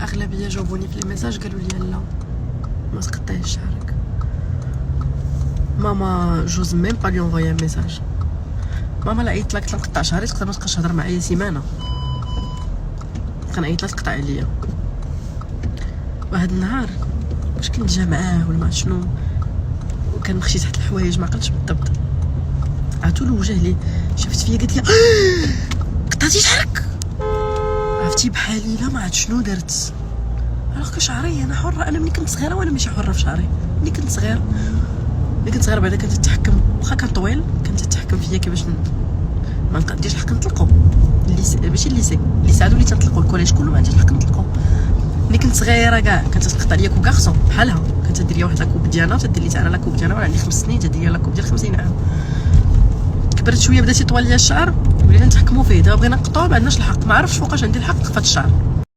اغلبيه جاوبوني في لي ميساج قالوا لي لا ما تقطعيش شعرك. ماما جوز ميم با لي انفويي ميساج. ماما لا عيطت لك تنقطع شعري تقدر ما تبقاش تهضر معايا سيمانه، كنعيط لها تقطع عليا. واحد النهار واش كنت جا معاه ولا ما عرفت شنو، وكان مخشي تحت الحوايج ما عقلتش بالضبط، عرفتو الوجه لي شفت فيا قالت لي قطعتي شعرك، عرفتي بحالي لا ما عرفت شنو درت. الوغ شعري انا حره، انا ملي كنت صغيره وانا ماشي حره في شعري. ملي كنت صغير بعدا كنت تتحكم، واخا كان طويل كنت تتحكم فيا كيفاش ما عنديش الحق نطلقو. ماشي الليسي اللي تنطلقو، الكوليج كله ما عنديش الحق نطلقو. ملي كنت صغيره كاع كانت تقطع ليا كوكارسون بحالها، كانت دير لي واحد لاكوب ديالها وتدير لي تاع لاكوب ديالها، وانا عندي 5 سنين تدير لي لاكوب ديال 50 عام. كبرت شويه بدات يطول ليا الشعر ولينا نتحكموا فيه، دابا بغينا نقطعوه ما عندناش الحق. ما عرفتش فوقاش عندي الحق في هذا الشعر،